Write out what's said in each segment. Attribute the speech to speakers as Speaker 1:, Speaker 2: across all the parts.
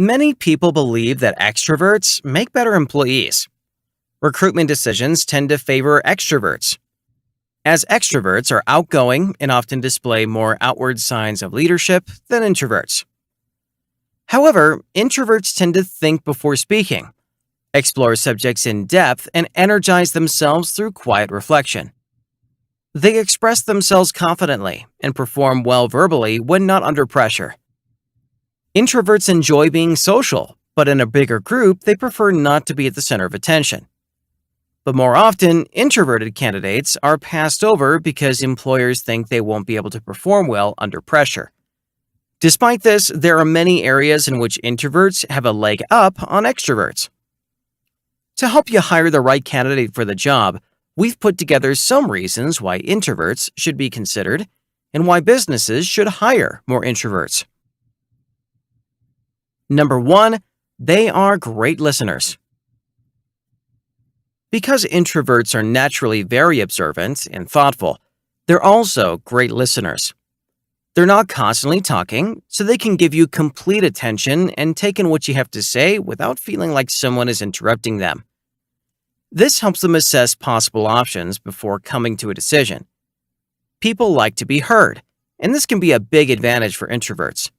Speaker 1: Many people believe that extroverts make better employees. Recruitment decisions tend to favor extroverts, as extroverts are outgoing and often display more outward signs of leadership than introverts. However, introverts tend to think before speaking, explore subjects in depth, and energize themselves through quiet reflection. They express themselves confidently and perform well verbally when not under pressure. Introverts enjoy being social, but in a bigger group, they prefer not to be at the center of attention. But more often, introverted candidates are passed over because employers think they won't be able to perform well under pressure. Despite this, there are many areas in which introverts have a leg up on extroverts. To help you hire the right candidate for the job, we've put together some reasons why introverts should be considered and why businesses should hire more introverts. Number 1, they are great listeners. Because introverts are naturally very observant and thoughtful, they're also great listeners. They're not constantly talking, so they can give you complete attention and take in what you have to say without feeling like someone is interrupting them. This helps them assess possible options before coming to a decision. People like to be heard, and this can be a big advantage for introverts.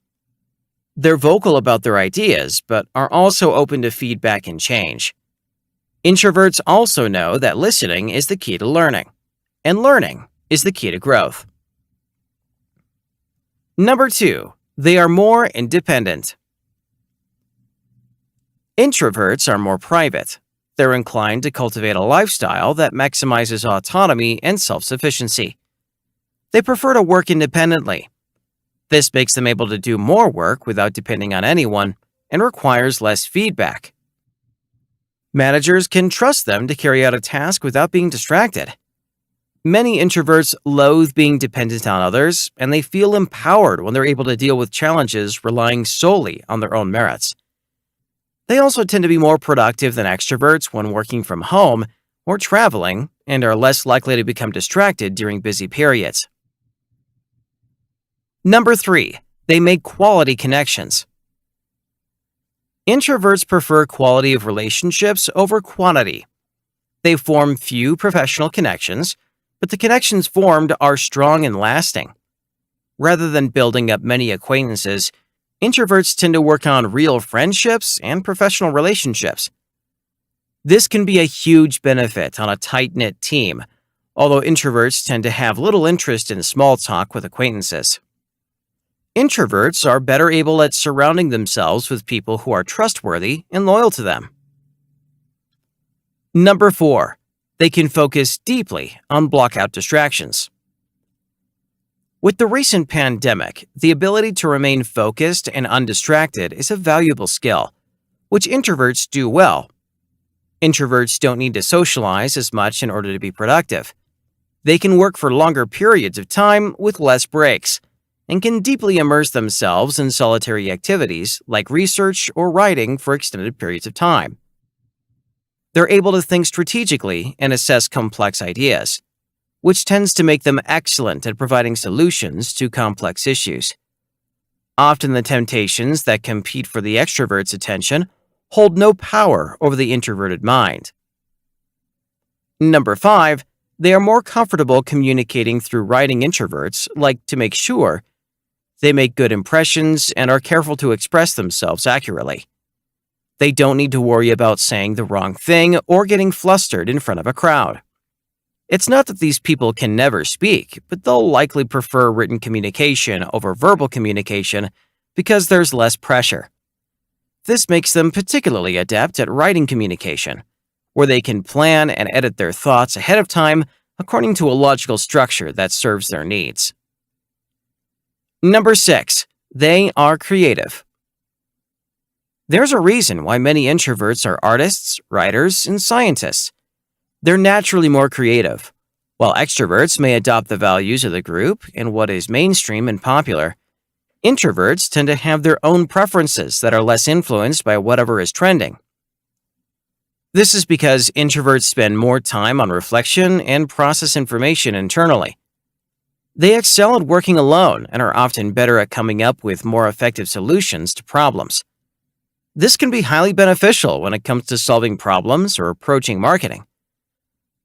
Speaker 1: They're vocal about their ideas, but are also open to feedback and change. Introverts also know that listening is the key to learning, and learning is the key to growth. Number 2, they are more independent. Introverts are more private. They're inclined to cultivate a lifestyle that maximizes autonomy and self-sufficiency. They prefer to work independently. This makes them able to do more work without depending on anyone and requires less feedback. Managers can trust them to carry out a task without being distracted. Many introverts loathe being dependent on others, and they feel empowered when they're able to deal with challenges relying solely on their own merits. They also tend to be more productive than extroverts when working from home or traveling and are less likely to become distracted during busy periods. Number 3, they make quality connections. Introverts prefer quality of relationships over quantity. They form few professional connections, but the connections formed are strong and lasting. Rather than building up many acquaintances, introverts tend to work on real friendships and professional relationships. This can be a huge benefit on a tight-knit team, although introverts tend to have little interest in small talk with acquaintances. Introverts are better able at surrounding themselves with people who are trustworthy and loyal to them. Number 4, they can focus deeply on block-out distractions. With the recent pandemic, the ability to remain focused and undistracted is a valuable skill, which introverts do well. Introverts don't need to socialize as much in order to be productive. They can work for longer periods of time with less breaks, and can deeply immerse themselves in solitary activities like research or writing for extended periods of time. They're able to think strategically and assess complex ideas, which tends to make them excellent at providing solutions to complex issues. Often the temptations that compete for the extrovert's attention hold no power over the introverted mind. Number 5, they are more comfortable communicating through writing. Introverts like to make sure they make good impressions and are careful to express themselves accurately. They don't need to worry about saying the wrong thing or getting flustered in front of a crowd. It's not that these people can never speak, but they'll likely prefer written communication over verbal communication because there's less pressure. This makes them particularly adept at writing communication, where they can plan and edit their thoughts ahead of time according to a logical structure that serves their needs. Number 6, they are creative. There's a reason why many introverts are artists, writers, and scientists. They're naturally more creative. While extroverts may adopt the values of the group and what is mainstream and popular, introverts tend to have their own preferences that are less influenced by whatever is trending. This is because introverts spend more time on reflection and process information internally. They excel at working alone and are often better at coming up with more effective solutions to problems. This can be highly beneficial when it comes to solving problems or approaching marketing.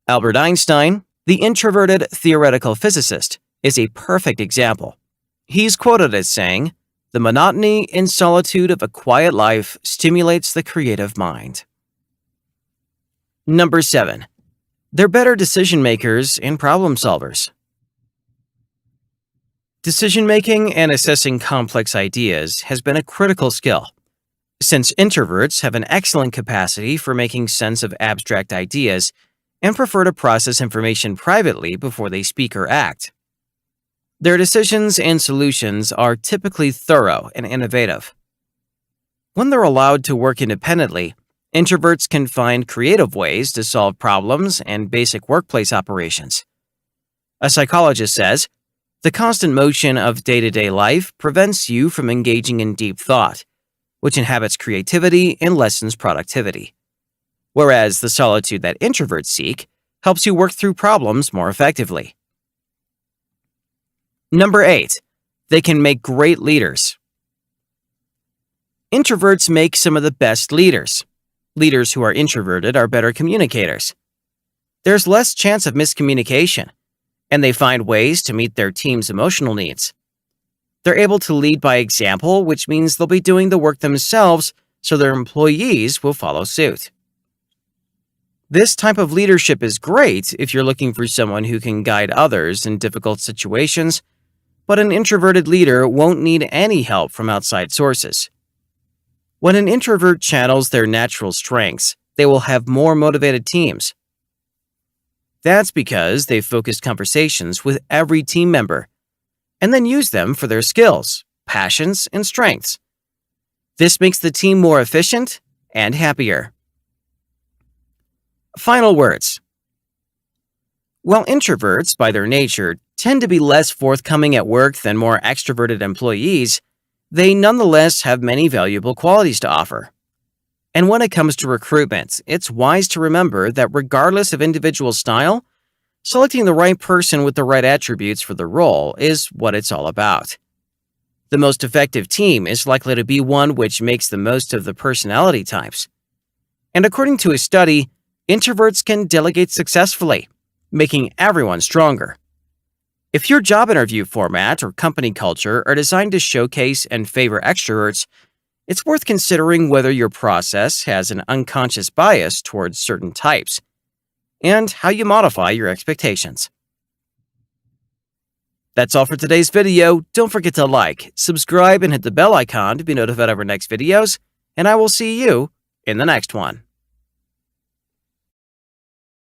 Speaker 1: Albert Einstein, the introverted theoretical physicist, is a perfect example. He's quoted as saying, "The monotony and solitude of a quiet life stimulates the creative mind." Number 7. They're better decision makers and problem solvers. Decision making and assessing complex ideas has been a critical skill, since introverts have an excellent capacity for making sense of abstract ideas and prefer to process information privately before they speak or act. Their decisions and solutions are typically thorough and innovative. When they're allowed to work independently, introverts can find creative ways to solve problems and basic workplace operations. A psychologist says, "The constant motion of day-to-day life prevents you from engaging in deep thought, which inhibits creativity and lessens productivity. Whereas the solitude that introverts seek helps you work through problems more effectively." Number 8. They can make great leaders. Introverts make some of the best leaders. Leaders who are introverted are better communicators. There's less chance of miscommunication, and they find ways to meet their team's emotional needs. They're able to lead by example, which means they'll be doing the work themselves so their employees will follow suit. This type of leadership is great if you're looking for someone who can guide others in difficult situations, but an introverted leader won't need any help from outside sources. When an introvert channels their natural strengths, they will have more motivated teams. That's because they focus conversations with every team member and then use them for their skills, passions, and strengths. This makes the team more efficient and happier. Final words. While introverts, by their nature, tend to be less forthcoming at work than more extroverted employees, they nonetheless have many valuable qualities to offer. And when it comes to recruitment, it's wise to remember that regardless of individual style, selecting the right person with the right attributes for the role is what it's all about. The most effective team is likely to be one which makes the most of the personality types. And according to a study, introverts can delegate successfully, making everyone stronger. If your job interview format or company culture are designed to showcase and favor extroverts, it's worth considering whether your process has an unconscious bias towards certain types, and how you modify your expectations. That's all for today's video. Don't forget to like, subscribe, and hit the bell icon to be notified of our next videos, and I will see you in the next one.